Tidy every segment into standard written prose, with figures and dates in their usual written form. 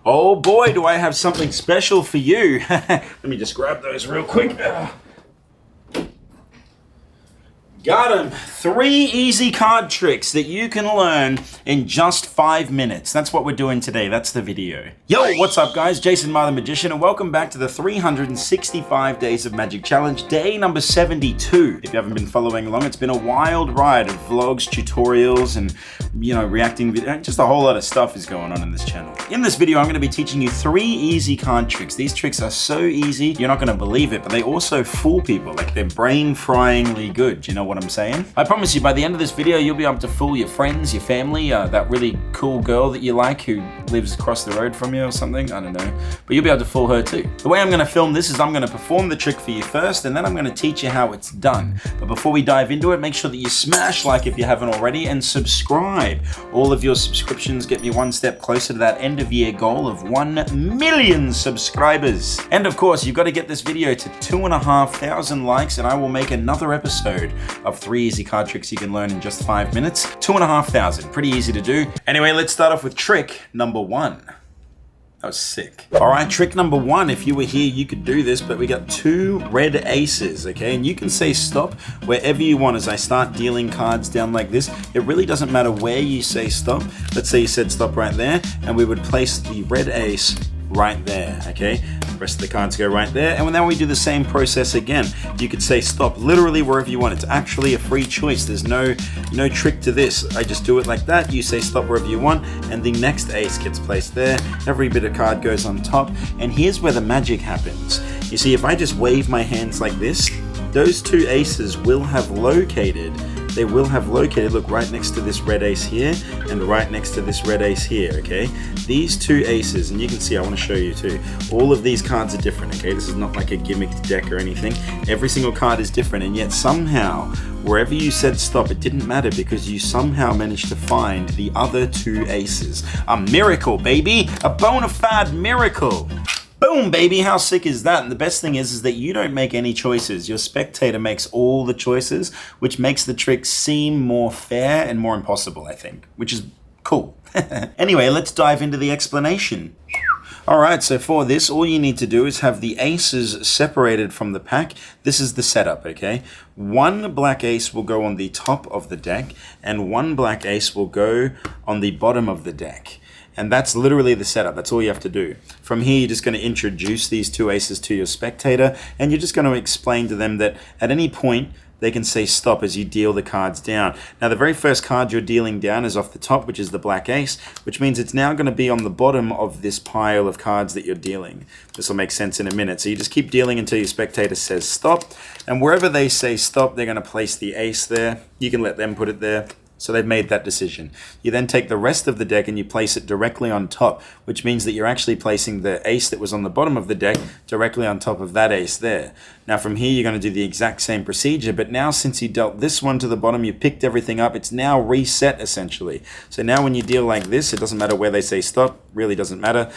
Oh boy, do I have something special for you. Let me just grab those real quick. Got 'em. 3 easy card tricks that you can learn in just 5 minutes. That's what we're doing today. That's the video. Yo, what's up guys? Jason Ma the Magician, and welcome back to the 365 Days of Magic Challenge, day number 72. If you haven't been following along, it's been a wild ride of vlogs, tutorials, and reacting video. Just a whole lot of stuff is going on in this channel. In this video, I'm going to be teaching you 3 easy card tricks. These tricks are so easy, you're not going to believe it, but they also fool people. Like, they're brain-fryingly good. Do you know what I'm saying? I promise you, by the end of this video, you'll be able to fool your friends, your family, that really cool girl that you like who lives across the road from you or something. I don't know. But you'll be able to fool her too. The way I'm going to film this is I'm going to perform the trick for you first, and then I'm going to teach you how it's done. But before we dive into it, make sure that you smash like if you haven't already, and subscribe. All of your subscriptions get me one step closer to that end of year goal of 1 million subscribers. And of course, you've got to get this video to 2,500 likes, and I will make another episode of 3 easy card tricks you can learn in just 5 minutes. 2,500, pretty easy to do. Anyway, let's start off with trick number 1. That was sick. All right, trick number 1. If you were here, you could do this, but we got 2 red aces, okay? And you can say stop wherever you want as I start dealing cards down like this. It really doesn't matter where you say stop. Let's say you said stop right there, and we would place the red ace right there, okay? The rest of the cards go right there, and then we do the same process again. You could say stop literally wherever you want. It's actually a free choice. There's no trick to this. I just do it like that. You say stop wherever you want, and the next ace gets placed there. Every bit of card goes on top, and here's where the magic happens. You see, if I just wave my hands like this, those 2 aces will have located. They will have located, look, right next to this red ace here and right next to this red ace here, okay? These 2 aces, and you can see, I want to show you too, all of these cards are different, okay? This is not like a gimmicked deck or anything. Every single card is different, and yet somehow, wherever you said stop, it didn't matter because you somehow managed to find the other 2 aces. A miracle, baby! A bona fide miracle! Boom, baby, how sick is that? And the best thing is that you don't make any choices. Your spectator makes all the choices, which makes the trick seem more fair and more impossible, I think, which is cool. Anyway, let's dive into the explanation. Alright, so for this, all you need to do is have the aces separated from the pack. This is the setup, okay? 1 black ace will go on the top of the deck, and 1 black ace will go on the bottom of the deck. And that's literally the setup. That's all you have to do. From here, you're just going to introduce these 2 aces to your spectator, and you're just going to explain to them that at any point, they can say stop as you deal the cards down. Now, the very first card you're dealing down is off the top, which is the black ace, which means it's now going to be on the bottom of this pile of cards that you're dealing. This will make sense in a minute. So you just keep dealing until your spectator says stop, and wherever they say stop, they're going to place the ace there. You can let them put it there. So they've made that decision. You then take the rest of the deck and you place it directly on top, which means that you're actually placing the ace that was on the bottom of the deck directly on top of that ace there. Now from here, you're going to do the exact same procedure, but now since you dealt this one to the bottom, you picked everything up, it's now reset essentially. So now when you deal like this, it doesn't matter where they say stop, really doesn't matter.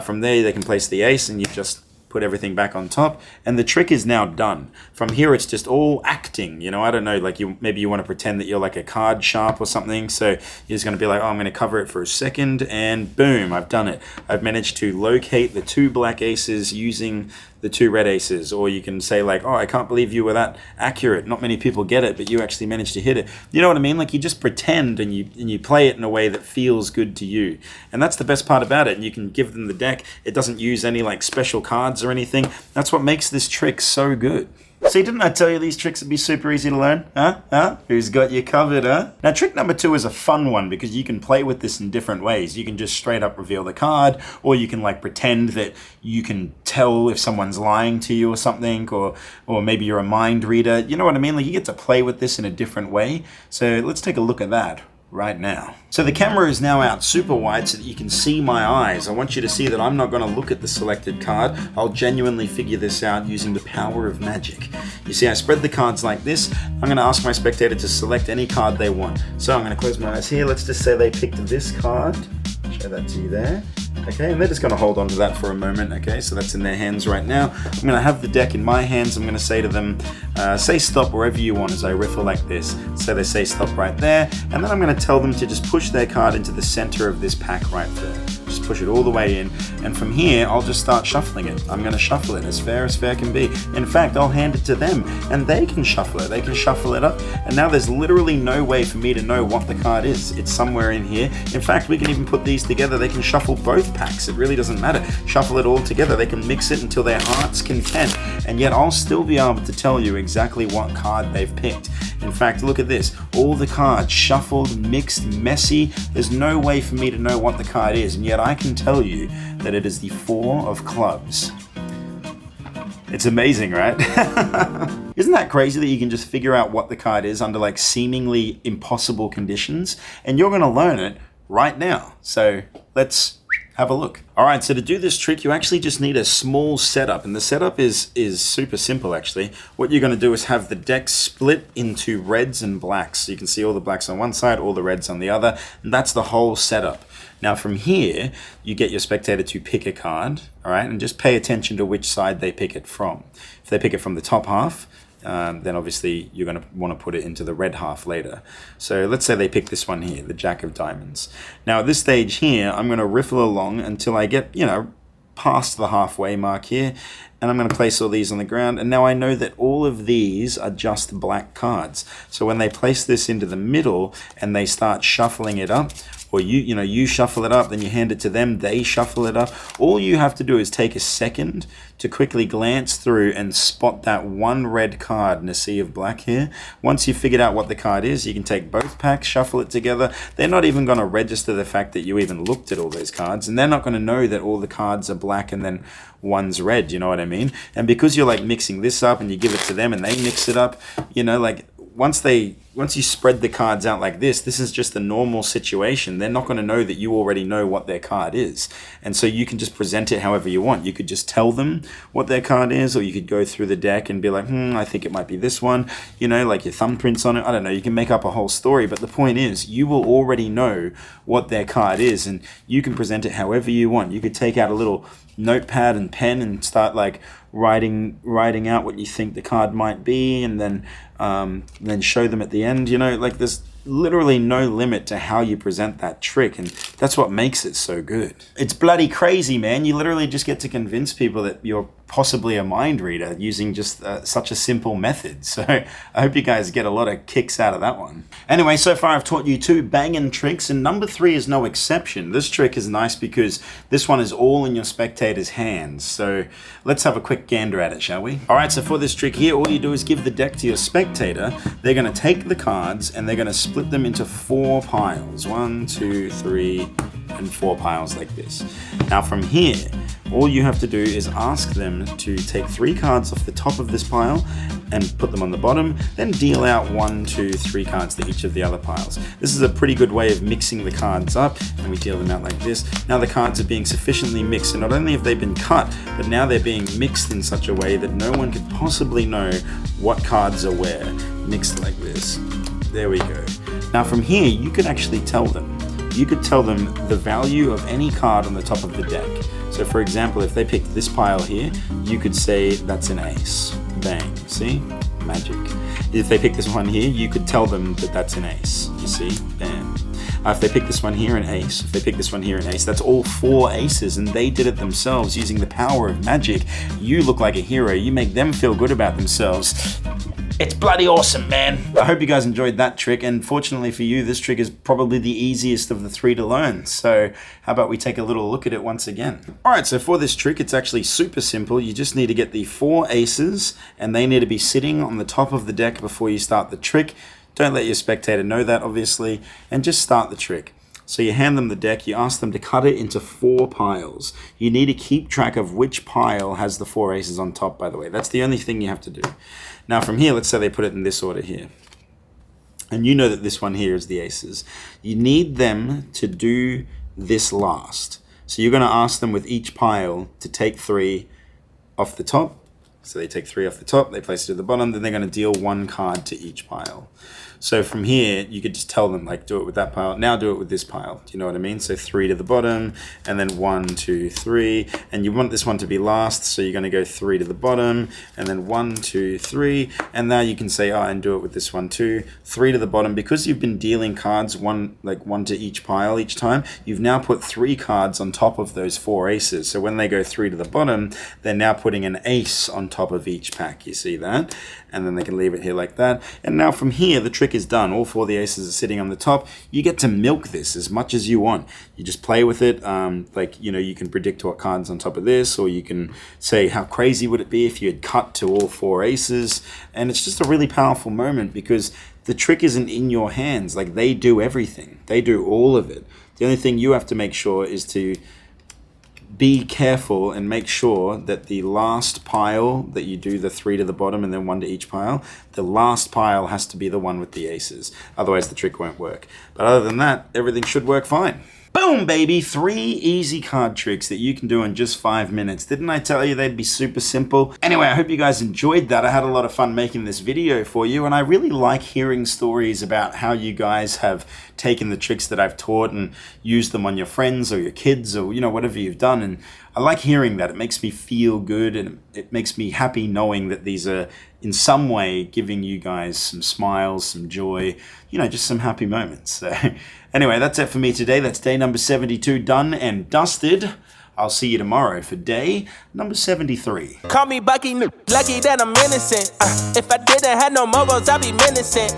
From there, they can place the ace and you just put everything back on top, and the trick is now done. From here, it's just all acting. I don't know, like maybe you want to pretend that you're like a card sharp or something, so you're just going to be like, oh, I'm going to cover it for a second, and boom, I've done it. I've managed to locate the 2 black aces using the 2 red aces. Or you can say like, oh, I can't believe you were that accurate. Not many people get it, but you actually managed to hit it. You know what I mean? Like, you just pretend and you play it in a way that feels good to you. And that's the best part about it. And you can give them the deck. It doesn't use any like special cards or anything. That's what makes this trick so good. See, didn't I tell you these tricks would be super easy to learn? Huh? Who's got you covered, huh? Now, trick number 2 is a fun one because you can play with this in different ways. You can just straight up reveal the card, or you can like pretend that you can tell if someone's lying to you or something, or maybe you're a mind reader. You know what I mean? Like, you get to play with this in a different way. So let's take a look at that right now. So the camera is now out super wide so that you can see my eyes. I want you to see that I'm not going to look at the selected card. I'll genuinely figure this out using the power of magic. You see, I spread the cards like this. I'm going to ask my spectator to select any card they want. So I'm going to close my eyes here. Let's just say they picked this card. Show that to you there. Okay, and they're just going to hold on to that for a moment. Okay, so that's in their hands right now. I'm going to have the deck in my hands. I'm going to say to them, say stop wherever you want as I riffle like this. So they say stop right there, and then I'm going to tell them to just push their card into the center of this pack right there. Just push it all the way in, and from here, I'll just start shuffling it. I'm going to shuffle it as fair can be. In fact, I'll hand it to them, and they can shuffle it. They can shuffle it up, and now there's literally no way for me to know what the card is. It's somewhere in here. In fact, we can even put these together. They can shuffle both packs. It really doesn't matter. Shuffle it all together. They can mix it until their heart's content, and yet I'll still be able to tell you exactly what card they've picked. In fact, look at this. All the cards shuffled, mixed, messy. There's no way for me to know what the card is, and yet I can tell you that it is the 4 of clubs. It's amazing, right? Isn't that crazy that you can just figure out what the card is under like seemingly impossible conditions? And you're going to learn it right now. So let's have a look. All right, so to do this trick, you actually just need a small setup, and the setup is super simple actually. What you're going to do is have the deck split into reds and blacks. So you can see all the blacks on one side, all the reds on the other, and that's the whole setup. Now from here, you get your spectator to pick a card, all right, and just pay attention to which side they pick it from. If they pick it from the top half, then obviously you're going to want to put it into the red half later. So let's say they pick this one here, the Jack of Diamonds. Now at this stage here, I'm going to riffle along until I get, past the halfway mark here, and I'm going to place all these on the ground. And now I know that all of these are just black cards. So when they place this into the middle and they start shuffling it up, or you shuffle it up, then you hand it to them, they shuffle it up. All you have to do is take a second to quickly glance through and spot that one red card in a sea of black here. Once you've figured out what the card is, you can take both packs, shuffle it together. They're not even going to register the fact that you even looked at all those cards, and they're not going to know that all the cards are black and then one's red, you know what I mean? And because you're like mixing this up and you give it to them and they mix it up, once you spread the cards out like this is just a normal situation. They're not going to know that you already know what their card is. And so you can just present it however you want. You could just tell them what their card is, or you could go through the deck and be like, I think it might be this one, like your thumbprints on it. I don't know. You can make up a whole story. But the point is, you will already know what their card is, and you can present it however you want. You could take out a little notepad and pen and start like writing out what you think the card might be, and then show them at the end. There's literally no limit to how you present that trick, and that's what makes it so good. It's bloody crazy, man. You literally just get to convince people that you're possibly a mind reader using just such a simple method. So I hope you guys get a lot of kicks out of that one. Anyway, so far I've taught you 2 banging tricks, and number 3 is no exception. This trick is nice because this one is all in your spectator's hands. So let's have a quick gander at it, shall we? All right, so for this trick here, all you do is give the deck to your spectator. They're going to take the cards and they're going to split them into 4 piles. 1, 2, 3, and 4 piles like this. Now from here, all you have to do is ask them to take 3 cards off the top of this pile and put them on the bottom, then deal out 1, 2, 3 cards to each of the other piles. This is a pretty good way of mixing the cards up, and we deal them out like this. Now the cards are being sufficiently mixed, and not only have they been cut, but now they're being mixed in such a way that no one could possibly know what cards are where. Mixed like this. There we go. Now from here, you could actually tell them. You could tell them the value of any card on the top of the deck. So for example, if they picked this pile here, you could say that's an ace. Bang, see? Magic. If they pick this one here, you could tell them that that's an ace. You see? Bam. If they pick this one here, an ace. If they pick this one here, an ace. That's all 4 aces, and they did it themselves using the power of magic. You look like a hero. You make them feel good about themselves. It's bloody awesome, man. I hope you guys enjoyed that trick, and fortunately for you, this trick is probably the easiest of the 3 to learn. So how about we take a little look at it once again? All right, so for this trick, it's actually super simple. You just need to get the 4 aces, and they need to be sitting on the top of the deck before you start the trick. Don't let your spectator know that, obviously, and just start the trick. So you hand them the deck, you ask them to cut it into 4 piles. You need to keep track of which pile has the 4 aces on top, by the way. That's the only thing you have to do. Now from here, let's say they put it in this order here. And you know that this one here is the aces. You need them to do this last. So you're going to ask them with each pile to take 3 off the top. So they take 3 off the top, they place it at the bottom, then they're going to deal 1 card to each pile. So from here, you could just tell them, like, do it with that pile. Now do it with this pile. Do you know what I mean? So 3 to the bottom, and then 1, 2, 3. And you want this one to be last, so you're going to go 3 to the bottom, and then 1, 2, 3. And now you can say, oh, and do it with this one too. 3 to the bottom. Because you've been dealing cards, one to each pile each time, you've now put 3 cards on top of those 4 aces. So when they go 3 to the bottom, they're now putting an ace on top of each pack. You see that? And then they can leave it here like that. And now from here, the trick is done. All 4 of the aces are sitting on the top. You get to milk this as much as you want. You just play with it. You can predict what card's on top of this, or you can say how crazy would it be if you had cut to all 4 aces. And it's just a really powerful moment because the trick isn't in your hands. Like, they do everything. They do all of it. The only thing you have to make sure is to be careful and make sure that the last pile that you do, the 3 to the bottom and then 1 to each pile, the last pile has to be the one with the aces. Otherwise the trick won't work. But other than that, everything should work fine. Boom, baby! 3 easy card tricks that you can do in just 5 minutes. Didn't I tell you they'd be super simple? Anyway, I hope you guys enjoyed that. I had a lot of fun making this video for you, and I really like hearing stories about how you guys have taken the tricks that I've taught and used them on your friends or your kids or, whatever you've done. And I like hearing that. It makes me feel good, and it makes me happy knowing that these are in some way giving you guys some smiles, some joy, just some happy moments. So anyway, that's it for me today. That's day number 72 done and dusted. I'll see you tomorrow for day number 73. Call me Bucky, lucky that I'm innocent. If I didn't have no moguls, I'd be menacing.